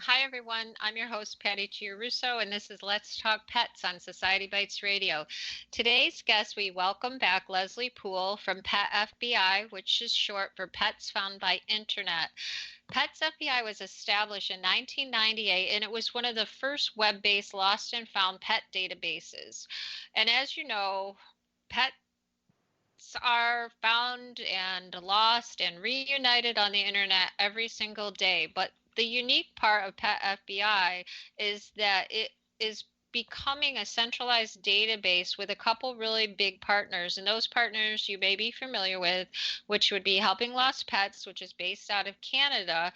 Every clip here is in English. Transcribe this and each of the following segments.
Hi, everyone. I'm your host, Patty Chiarusso, and this is Let's Talk Pets on Society Bites Radio. Today's guest, we welcome back Leslie Poole from Pet FBI, which is short for Pets Found by Internet. Pets FBI was established in 1998, and it was one of the first web-based lost and found pet databases. And as you know, pets are found and lost and reunited on the internet every single day. But the unique part of Pet FBI is that it is becoming a centralized database with a couple really big partners. And those partners you may be familiar with, which would be Helping Lost Pets, which is based out of Canada,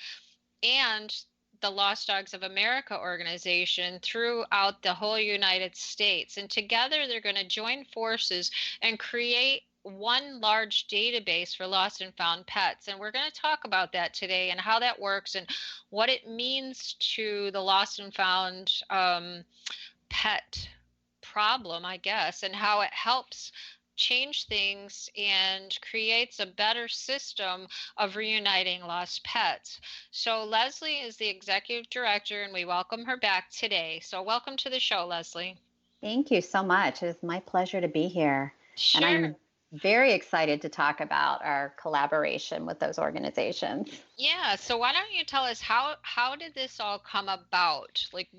and the Lost Dogs of America organization throughout the whole United States. And together they're going to join forces and create one large database for lost and found pets. And we're going to talk about that today and how that works and what it means to the lost and found pet problem, I guess, and how it helps change things and creates a better system of reuniting lost pets. So Leslie is the executive director, and we welcome her back today. So welcome to the show, Leslie. Thank you so much. It's my pleasure to be here. Sure. And I'm very excited to talk about our collaboration with those organizations. Yeah, so why don't you tell us how did this all come about? Like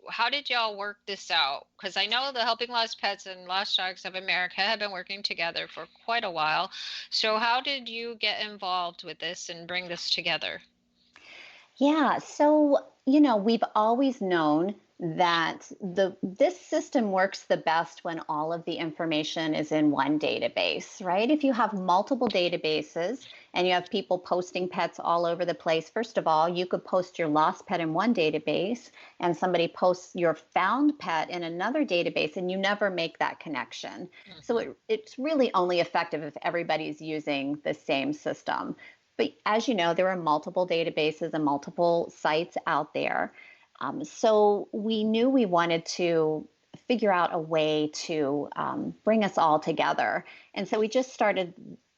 how did y'all work this out? Because I know the Helping Lost Pets and Lost Dogs of America have been working together for quite a while. So how did you get involved with this and bring this together? Yeah, so, we've always known that this system works the best when all of the information is in one database, right? If you have multiple databases and you have people posting pets all over the place, first of all, you could post your lost pet in one database and somebody posts your found pet in another database, and you never make that connection. Mm-hmm. So it's really only effective if everybody's using the same system. But as you know, there are multiple databases and multiple sites out there. So we knew we wanted to figure out a way to bring us all together. And so we just started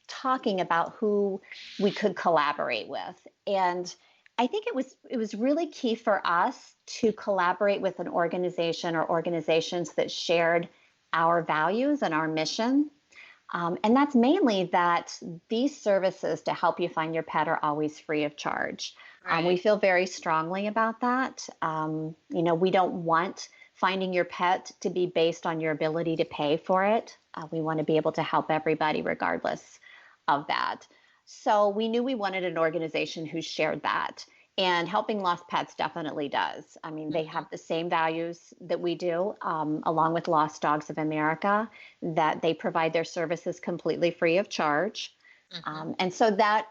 talking about who we could collaborate with. And I think it was really key for us to collaborate with an organization or organizations that shared our values and our mission. And that's mainly that these services to help you find your pet are always free of charge. Right. We feel very strongly about that. We don't want finding your pet to be based on your ability to pay for it. We want to be able to help everybody regardless of that. So we knew we wanted an organization who shared that. And Helping Lost Pets definitely does. I mean, they have the same values that we do, along with Lost Dogs of America, that they provide their services completely free of charge. Mm-hmm. And so that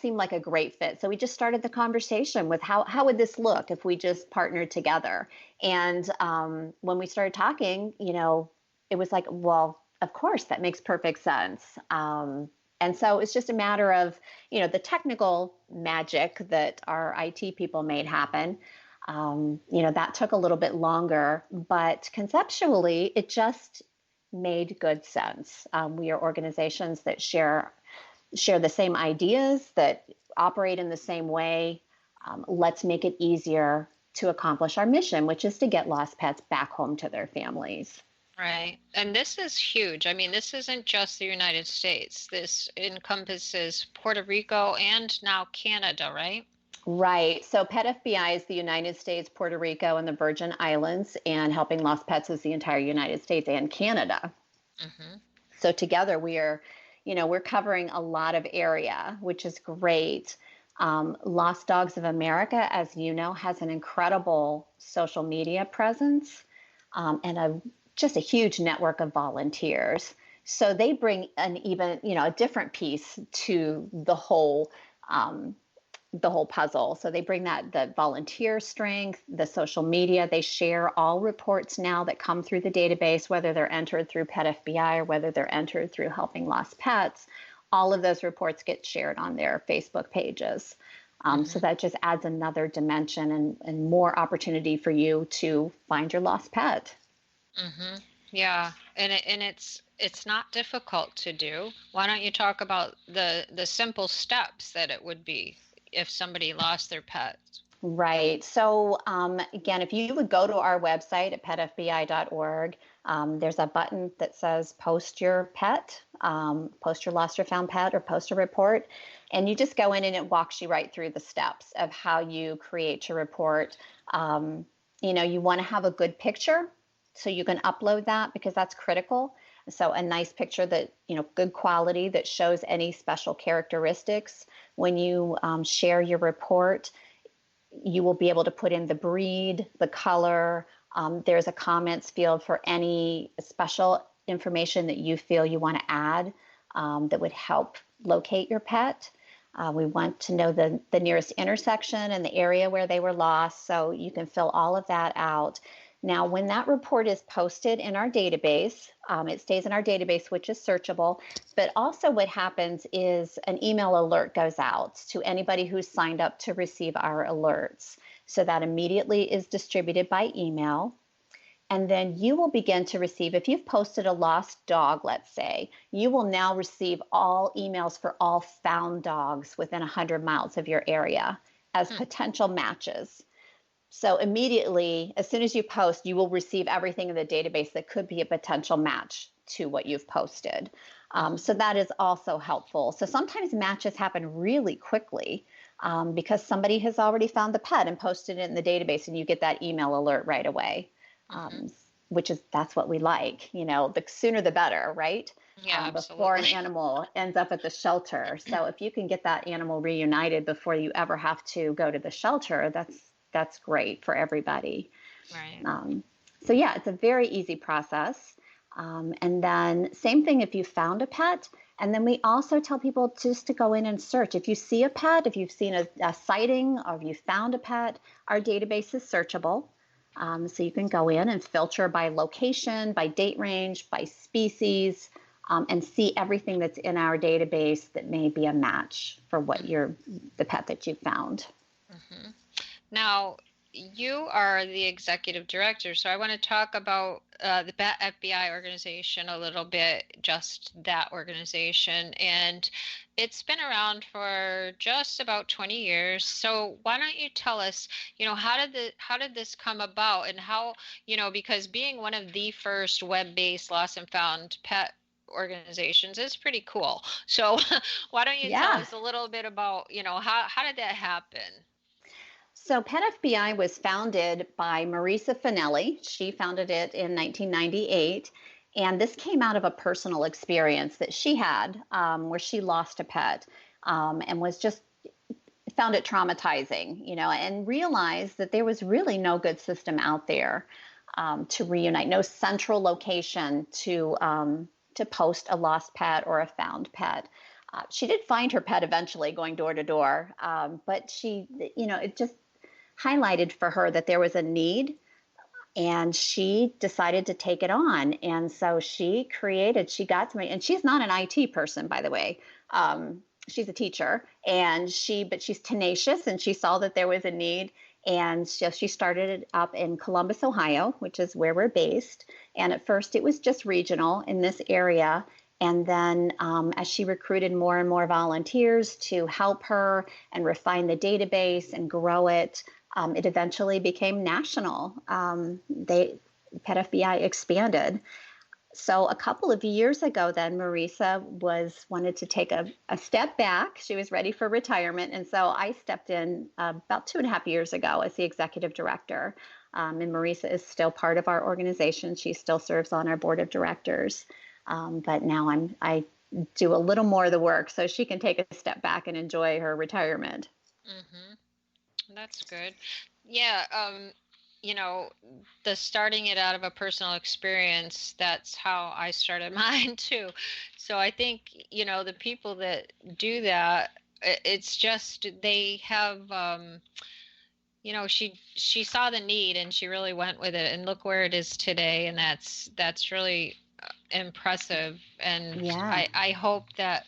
seemed like a great fit. So we just started the conversation with how would this look if we just partnered together? And when we started talking, it was like, well, of course, that makes perfect sense. And so it's just a matter of, the technical magic that our IT people made happen. That took a little bit longer, but conceptually, it just made good sense. We are organizations that share the same ideas, that operate in the same way. Let's make it easier to accomplish our mission, which is to get lost pets back home to their families. Right. And this is huge. I mean, this isn't just the United States. This encompasses Puerto Rico and now Canada, right? Right. So Pet FBI is the United States, Puerto Rico, and the Virgin Islands, and Helping Lost Pets is the entire United States and Canada. Mm-hmm. So together we're covering a lot of area, which is great. Lost Dogs of America, as you know, has an incredible social media presence and just a huge network of volunteers. So they bring a different piece to the whole puzzle. So they bring the volunteer strength, the social media. They share all reports now that come through the database, whether they're entered through Pet FBI or whether they're entered through Helping Lost Pets. All of those reports get shared on their Facebook pages. Mm-hmm. So that just adds another dimension and more opportunity for you to find your lost pet. Mm-hmm. Yeah, and it's not difficult to do. Why don't you talk about the simple steps that it would be if somebody lost their pet? Right. So, again, if you would go to our website at petfbi.org, there's a button that says post your pet, post your lost or found pet, or post a report. And you just go in and it walks you right through the steps of how you create your report. You want to have a good picture so you can upload that because that's critical. So, a nice picture that, good quality that shows any special characteristics. When you share your report, you will be able to put in the breed, the color. There's a comments field for any special information that you feel you want to add that would help locate your pet. We want to know the nearest intersection and the area where they were lost, so you can fill all of that out. Now, when that report is posted in our database, it stays in our database, which is searchable. But also what happens is an email alert goes out to anybody who's signed up to receive our alerts. So that immediately is distributed by email. And then you will begin to receive, if you've posted a lost dog, let's say, you will now receive all emails for all found dogs within 100 miles of your area as potential matches. So immediately, as soon as you post, you will receive everything in the database that could be a potential match to what you've posted. So that is also helpful. So sometimes matches happen really quickly because somebody has already found the pet and posted it in the database, and you get that email alert right away, that's what we like. The sooner the better, right? Yeah, before an absolutely. animal ends up at the shelter. So if you can get that animal reunited before you ever have to go to the shelter, that's great for everybody. Right. So yeah, it's a very easy process. And then same thing if you found a pet. And then we also tell people just to go in and search. If you see a pet, if you've seen a sighting, or if you found a pet, our database is searchable. So you can go in and filter by location, by date range, by species, and see everything that's in our database that may be a match for the pet that you found. Mm-hmm. Now, you are the executive director, so I want to talk about the FBI organization a little bit, just that organization. And it's been around for just about 20 years. So why don't you tell us, how did this come about, and how, because being one of the first web-based lost and found pet organizations is pretty cool. So why don't you tell Yeah. us a little bit about, how did that happen? So Pet FBI was founded by Marisa Finelli. She founded it in 1998. And this came out of a personal experience that she had where she lost a pet and was just found it traumatizing, and realized that there was really no good system out there to reunite, no central location to post a lost pet or a found pet. She did find her pet eventually going door to door, but it just highlighted for her that there was a need, and she decided to take it on. And so she got to me, and she's not an IT person, by the way. She's a teacher, but she's tenacious, and she saw that there was a need. And so she started it up in Columbus, Ohio, which is where we're based. And at first it was just regional in this area. And then as she recruited more and more volunteers to help her and refine the database and grow it, it eventually became national. Pet FBI expanded. So a couple of years ago, then Marisa wanted to take a step back. She was ready for retirement, and so I stepped in about 2.5 years ago as the executive director. And Marisa is still part of our organization. She still serves on our board of directors, but now I do a little more of the work, so she can take a step back and enjoy her retirement. Mm-hmm. That's good. Yeah, the starting it out of a personal experience, that's how I started mine too. So I think, the people that do that, it's just they have, she saw the need and she really went with it, and look where it is today, and that's really impressive. And Yeah. I hope that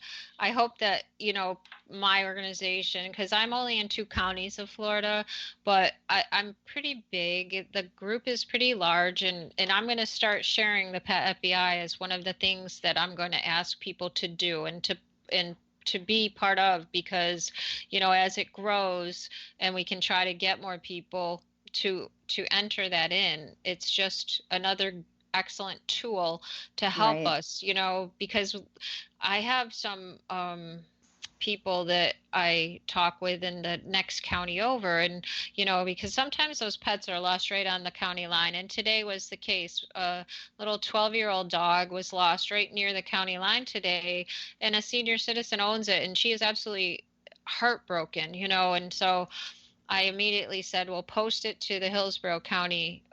my organization, because I'm only in 2 counties of Florida, but I'm pretty big. The group is pretty large, and I'm going to start sharing the Pet FBI as one of the things that I'm going to ask people to do, and to be part of, because, you know, as it grows and we can try to get more people to enter that in, it's just another excellent tool to help Right. us, you know, because I have some people that I talk with in the next county over. And, you know, because sometimes those pets are lost right on the county line. And today was the case. A little 12-year-old dog was lost right near the county line today, and a senior citizen owns it. And she is absolutely heartbroken, you know. And so I immediately said, well, post it to the Hillsborough County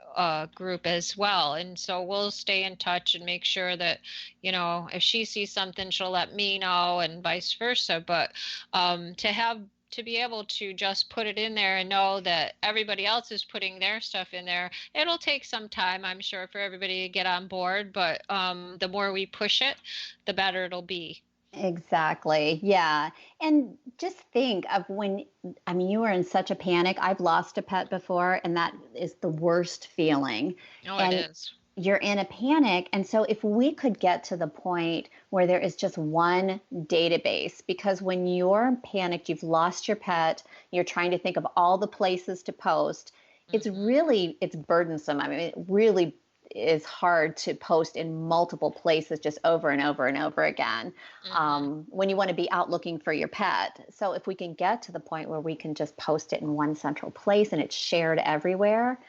group as well. And so we'll stay in touch and make sure that, you know, if she sees something, she'll let me know, and vice versa. But to be able to just put it in there and know that everybody else is putting their stuff in there, it'll take some time, I'm sure, for everybody to get on board. But the more we push it, the better it'll be. Exactly. Yeah. And just think of when, I mean, you were in such a panic. I've lost a pet before, and that is the worst feeling. Oh, it And is. you're in a panic. And so if we could get to the point where there is just one database, because when you're panicked, you've lost your pet, you're trying to think of all the places to post, it's burdensome. I mean, it really is hard to post in multiple places just over and over and over again, when you want to be out looking for your pet. So if we can get to the point where we can just post it in one central place and it's shared everywhere,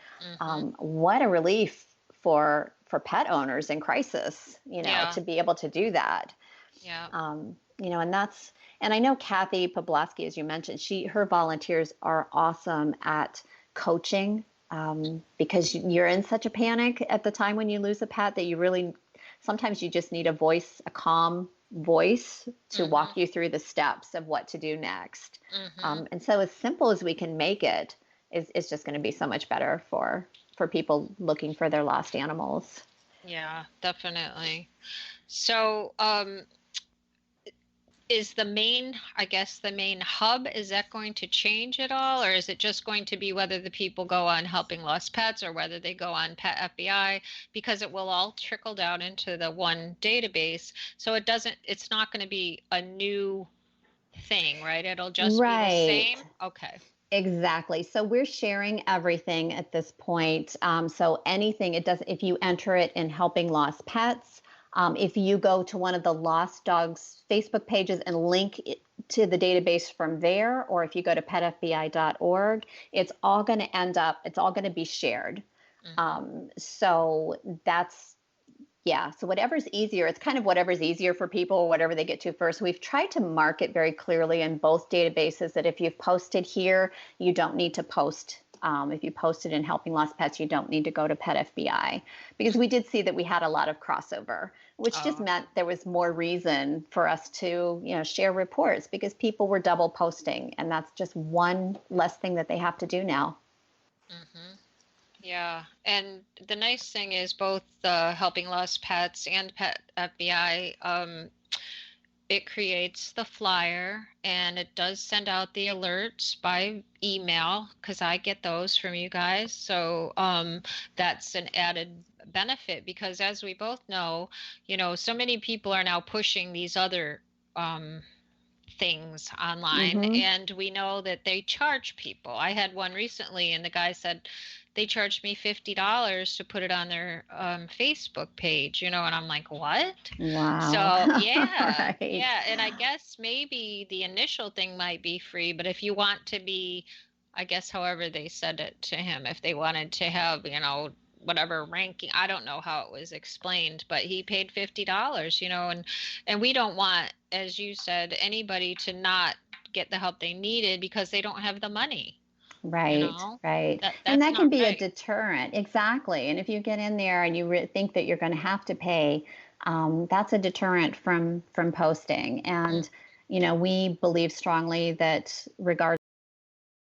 what a relief for pet owners in crisis, you know, Yeah. to be able to do that. Yeah. You know, and I know Kathy Pobloskie, as you mentioned, her volunteers are awesome at coaching, because you're in such a panic at the time when you lose a pet that you really, sometimes you just need a calm voice to walk you through the steps of what to do next. And so as simple as we can make it is just going to be so much better for people looking for their lost animals. Yeah, definitely. So, is the main hub, is that going to change at all? Or is it just going to be whether the people go on Helping Lost Pets or whether they go on Pet FBI? Because it will all trickle down into the one database. So it's not going to be a new thing, right? It'll just be the Right. same. Okay. Exactly. So we're sharing everything at this point. So anything if you enter it in Helping Lost Pets, if you go to one of the Lost Dogs Facebook pages and link it to the database from there, or if you go to petfbi.org, it's all going to be shared. So so whatever's easier, it's kind of whatever's easier for people, whatever they get to first. We've tried to mark it very clearly in both databases that if you've posted here, you don't need to post. If you posted in Helping Lost Pets, you don't need to go to Pet FBI, because we did see that we had a lot of crossover, which just meant there was more reason for us to, you know, share reports, because people were double posting, and that's just one less thing that they have to do now. Yeah, and the nice thing is both Helping Lost Pets and Pet FBI, it creates the flyer and it does send out the alerts by email, because I get those from you guys. So that's an added benefit, because as we both know, you know, so many people are now pushing these other things online, Mm-hmm. and we know that they charge people. I had one recently and the guy said they charged me $50 to put it on their Facebook page, you know, and I'm like, what? Wow. So yeah, Right. yeah. And I guess maybe the initial thing might be free, but if you want to be, I guess, however they said it to him, if they wanted to have, you know, whatever ranking, I don't know how it was explained, but he paid $50, you know, and we don't want, as you said, anybody to not get the help they needed because they don't have the money, you Right, know. right. And That's that can not be a right. deterrent. Exactly. And if you get in there and you think that you're going to have to pay, that's a deterrent from posting. And, you know, we believe strongly that regardless